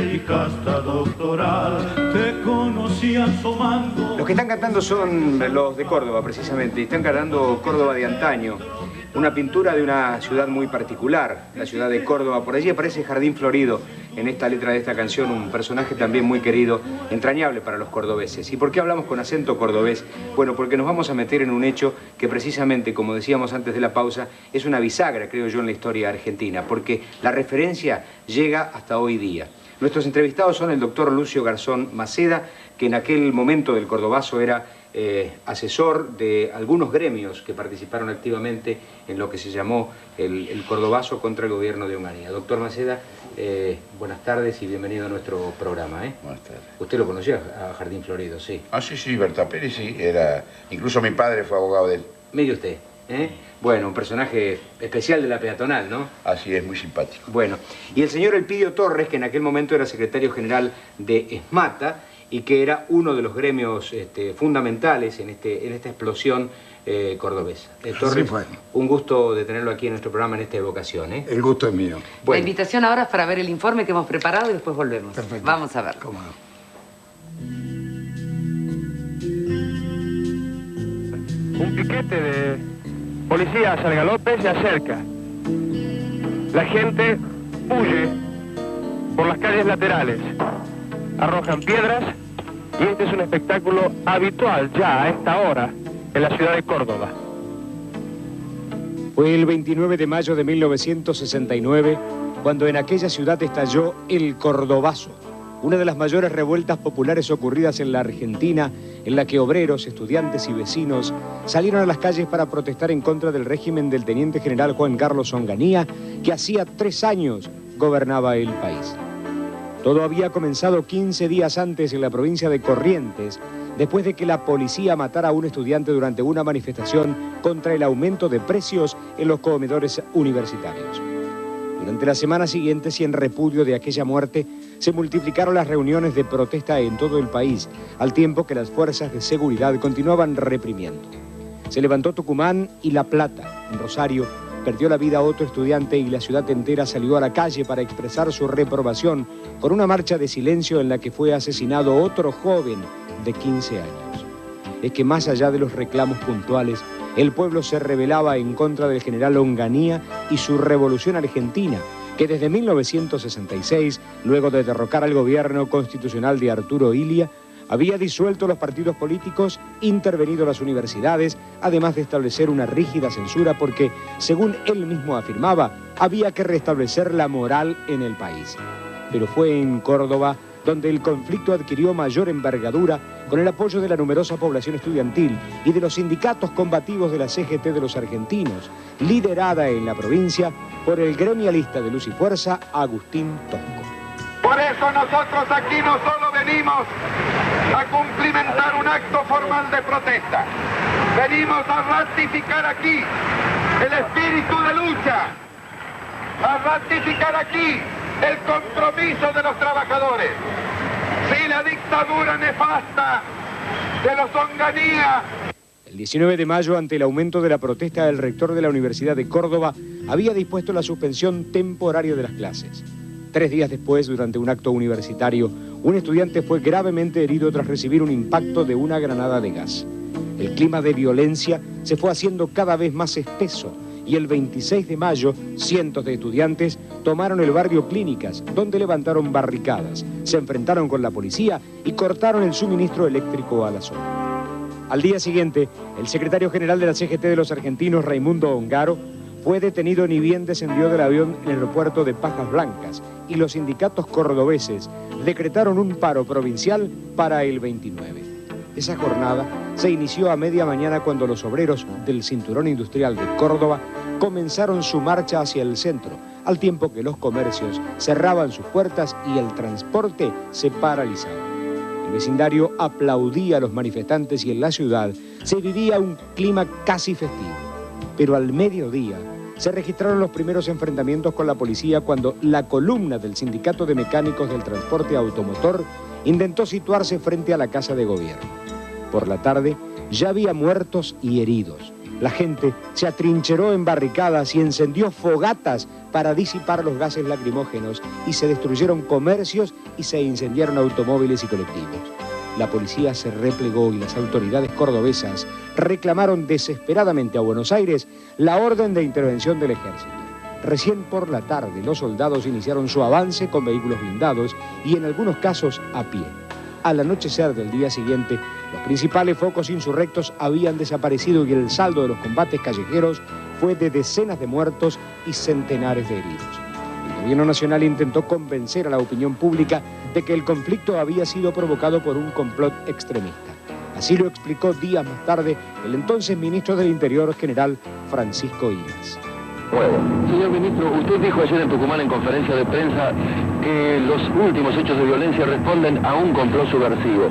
y casta doctoral te conocí asomando. Los que están cantando son los de Córdoba, precisamente. Están cantando Córdoba de antaño. Una pintura de una ciudad muy particular, la ciudad de Córdoba. Por allí aparece Jardín Florido en esta letra de esta canción, un personaje también muy querido, entrañable para los cordobeses. ¿Y por qué hablamos con acento cordobés? Bueno, porque nos vamos a meter en un hecho que precisamente, como decíamos antes de la pausa, es una bisagra, creo yo, en la historia argentina, porque la referencia llega hasta hoy día. Nuestros entrevistados son el doctor Lucio Garzón Maceda, que en aquel momento del Cordobazo era asesor de algunos gremios que participaron activamente en lo que se llamó el Cordobazo contra el gobierno de Onganía. Doctor Maceda, buenas tardes y bienvenido a nuestro programa. Buenas tardes. ¿Usted lo conocía a Jardín Florido? Sí. Ah, sí, Berta Pérez, sí. Incluso mi padre fue abogado de él. Mire usted, Bueno, un personaje especial de la peatonal, ¿no? Así es, muy simpático. Bueno, y el señor Elpidio Torres, que en aquel momento era secretario general de ESMATA, y que era uno de los gremios fundamentales en esta explosión cordobesa. Torres, fue. Un gusto de tenerlo aquí en nuestro programa en esta evocación. El gusto es mío. Bueno. La invitación ahora es para ver el informe que hemos preparado y después volvemos. Perfecto. Vamos a ver. ¿Cómo no? Un piquete de policías al galope se acerca. La gente huye por las calles laterales. Arrojan piedras y este es un espectáculo habitual ya a esta hora en la ciudad de Córdoba. Fue el 29 de mayo de 1969 cuando en aquella ciudad estalló el Cordobazo, una de las mayores revueltas populares ocurridas en la Argentina, en la que obreros, estudiantes y vecinos salieron a las calles para protestar en contra del régimen del teniente general Juan Carlos Onganía, que hacía 3 años gobernaba el país. Todo había comenzado 15 días antes en la provincia de Corrientes, después de que la policía matara a un estudiante durante una manifestación contra el aumento de precios en los comedores universitarios. Durante las semanas siguientes y en repudio de aquella muerte, se multiplicaron las reuniones de protesta en todo el país, al tiempo que las fuerzas de seguridad continuaban reprimiendo. Se levantó Tucumán y La Plata. En Rosario perdió la vida otro estudiante y la ciudad entera salió a la calle para expresar su reprobación con una marcha de silencio en la que fue asesinado otro joven de 15 años. Es que más allá de los reclamos puntuales, el pueblo se rebelaba en contra del general Onganía y su revolución argentina, que desde 1966, luego de derrocar al gobierno constitucional de Arturo Illia, había disuelto los partidos políticos, intervenido las universidades, además de establecer una rígida censura porque, según él mismo afirmaba, había que restablecer la moral en el país. Pero fue en Córdoba donde el conflicto adquirió mayor envergadura con el apoyo de la numerosa población estudiantil y de los sindicatos combativos de la CGT de los argentinos, liderada en la provincia por el gremialista de Luz y Fuerza, Agustín Tosco. Por eso nosotros aquí no solo venimos a cumplimentar un acto formal de protesta, venimos a ratificar aquí el espíritu de lucha, a ratificar aquí el compromiso de los trabajadores. Si la dictadura nefasta de los Onganía. El 19 de mayo, ante el aumento de la protesta, el rector de la Universidad de Córdoba había dispuesto la suspensión temporaria de las clases. 3 días después, durante un acto universitario, un estudiante fue gravemente herido tras recibir un impacto de una granada de gas. El clima de violencia se fue haciendo cada vez más espeso y el 26 de mayo, cientos de estudiantes tomaron el barrio Clínicas, donde levantaron barricadas, se enfrentaron con la policía y cortaron el suministro eléctrico a la zona. Al día siguiente, el secretario general de la CGT de los argentinos, Raimundo Ongaro, fue detenido ni bien descendió del avión en el aeropuerto de Pajas Blancas y los sindicatos cordobeses decretaron un paro provincial para el 29. Esa jornada se inició a media mañana cuando los obreros del Cinturón Industrial de Córdoba comenzaron su marcha hacia el centro, al tiempo que los comercios cerraban sus puertas y el transporte se paralizaba. El vecindario aplaudía a los manifestantes y en la ciudad se vivía un clima casi festivo. Pero al mediodía se registraron los primeros enfrentamientos con la policía cuando la columna del Sindicato de Mecánicos del Transporte Automotor intentó situarse frente a la Casa de Gobierno. Por la tarde ya había muertos y heridos. La gente se atrincheró en barricadas y encendió fogatas para disipar los gases lacrimógenos y se destruyeron comercios y se incendiaron automóviles y colectivos. La policía se replegó y las autoridades cordobesas reclamaron desesperadamente a Buenos Aires la orden de intervención del ejército. Recién por la tarde los soldados iniciaron su avance con vehículos blindados y en algunos casos a pie. Al anochecer del día siguiente, los principales focos insurrectos habían desaparecido y el saldo de los combates callejeros fue de decenas de muertos y centenares de heridos. El gobierno nacional intentó convencer a la opinión pública de que el conflicto había sido provocado por un complot extremista. Así lo explicó días más tarde el entonces ministro del Interior, general Francisco Imas. Bueno, señor ministro, usted dijo ayer en Tucumán en conferencia de prensa que los últimos hechos de violencia responden a un complot subversivo.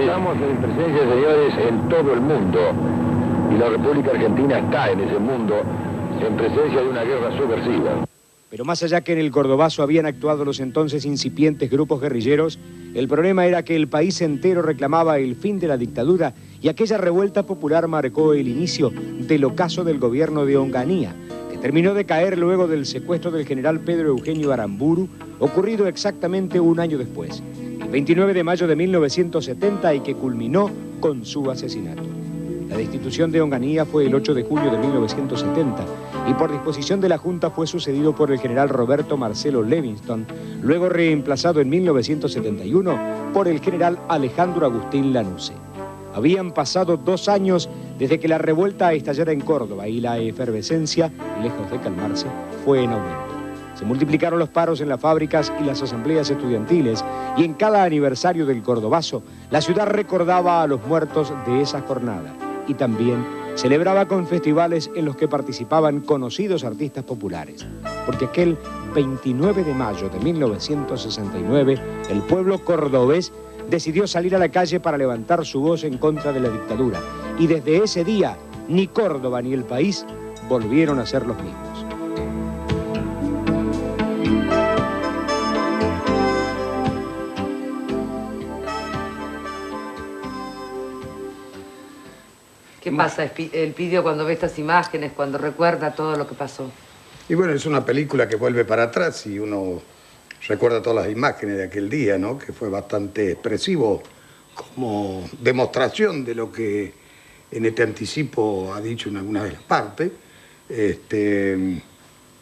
Estamos en presencia, señores, en todo el mundo, y la República Argentina está en ese mundo, en presencia de una guerra subversiva. Pero más allá que en el Cordobazo habían actuado los entonces incipientes grupos guerrilleros, el problema era que el país entero reclamaba el fin de la dictadura y aquella revuelta popular marcó el inicio del ocaso del gobierno de Onganía, que terminó de caer luego del secuestro del general Pedro Eugenio Aramburu, ocurrido exactamente un año después, el 29 de mayo de 1970, y que culminó con su asesinato. La destitución de Onganía fue el 8 de julio de 1970 y por disposición de la Junta fue sucedido por el general Roberto Marcelo Levingston, luego reemplazado en 1971 por el general Alejandro Agustín Lanusse. Habían pasado 2 años desde que la revuelta estallara en Córdoba y la efervescencia, lejos de calmarse, fue en aumento. Se multiplicaron los paros en las fábricas y las asambleas estudiantiles, y en cada aniversario del Cordobazo, la ciudad recordaba a los muertos de esa jornada y también celebraba con festivales en los que participaban conocidos artistas populares, porque aquel 29 de mayo de 1969, el pueblo cordobés decidió salir a la calle para levantar su voz en contra de la dictadura, y desde ese día, ni Córdoba ni el país volvieron a ser los mismos. ¿Qué pasa, Elpidio, cuando ve estas imágenes, cuando recuerda todo lo que pasó? Y bueno, es una película que vuelve para atrás y uno recuerda todas las imágenes de aquel día, ¿no? Que fue bastante expresivo como demostración de lo que en este anticipo ha dicho en algunas de las partes.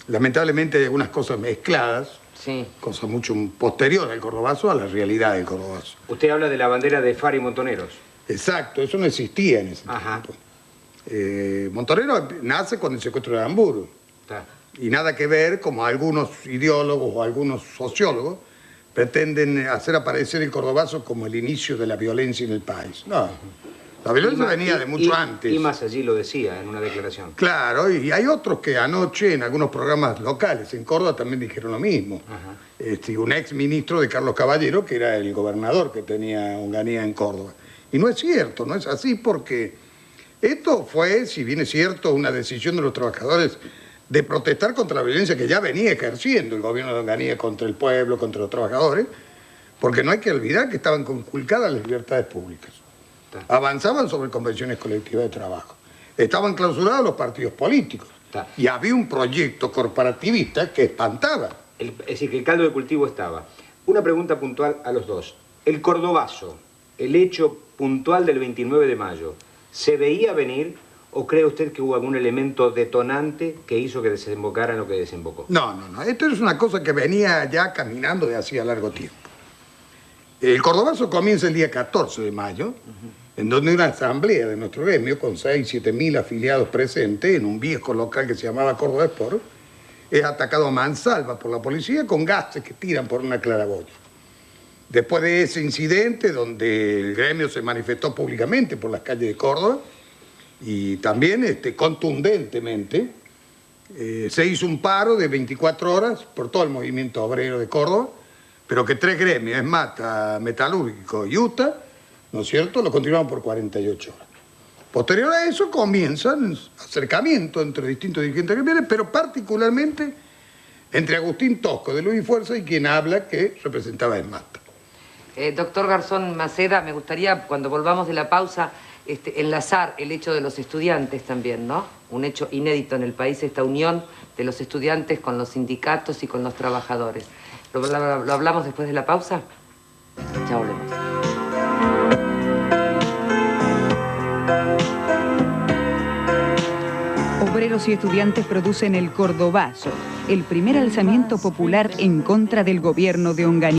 Lamentablemente hay algunas cosas mezcladas, sí, cosas mucho posteriores al Cordobazo a la realidad del Cordobazo. Usted habla de la bandera de Far y Montoneros. Exacto, eso no existía en ese tiempo. Montonero nace con el secuestro de Aramburu. Y nada que ver, como algunos ideólogos o algunos sociólogos pretenden hacer aparecer el Cordobazo como el inicio de la violencia en el país. No, la violencia venía de mucho antes. Y más allí lo decía en una declaración. Claro, y hay otros que anoche en algunos programas locales en Córdoba también dijeron lo mismo. Un ex ministro de Carlos Caballero, que era el gobernador que tenía Onganía en Córdoba. Y no es cierto, no es así, porque esto fue, si bien es cierto, una decisión de los trabajadores de protestar contra la violencia que ya venía ejerciendo el gobierno de Onganía contra el pueblo, contra los trabajadores, porque no hay que olvidar que estaban conculcadas las libertades públicas. Avanzaban sobre convenciones colectivas de trabajo. Estaban clausurados los partidos políticos. Y había un proyecto corporativista que espantaba. Es decir, que el caldo de cultivo estaba. Una pregunta puntual a los dos. El Cordobazo, el hecho puntual del 29 de mayo, ¿se veía venir o cree usted que hubo algún elemento detonante que hizo que desembocara en lo que desembocó? No. Esto es una cosa que venía ya caminando de hacía largo tiempo. El Cordobazo comienza el día 14 de mayo, en donde una asamblea de nuestro gremio, con 6.000-7.000 afiliados presentes, en un viejo local que se llamaba Córdoba Sport, es atacado a mansalva por la policía con gases que tiran por una claraboya. Después de ese incidente, donde el gremio se manifestó públicamente por las calles de Córdoba, y también contundentemente, se hizo un paro de 24 horas por todo el movimiento obrero de Córdoba, pero que 3 gremios, ESMATA, Metalúrgico y UTA, ¿no es cierto?, lo continuaban por 48 horas. Posterior a eso comienzan acercamientos entre distintos dirigentes gremiales, pero particularmente entre Agustín Tosco de Luz y Fuerza y quien habla que representaba a ESMATA. Doctor Garzón Maceda, me gustaría, cuando volvamos de la pausa, enlazar el hecho de los estudiantes también, ¿no? Un hecho inédito en el país, esta unión de los estudiantes con los sindicatos y con los trabajadores. ¿Lo hablamos después de la pausa? Ya volvemos. Obreros y estudiantes producen el Cordobazo, el primer alzamiento popular en contra del gobierno de Onganía.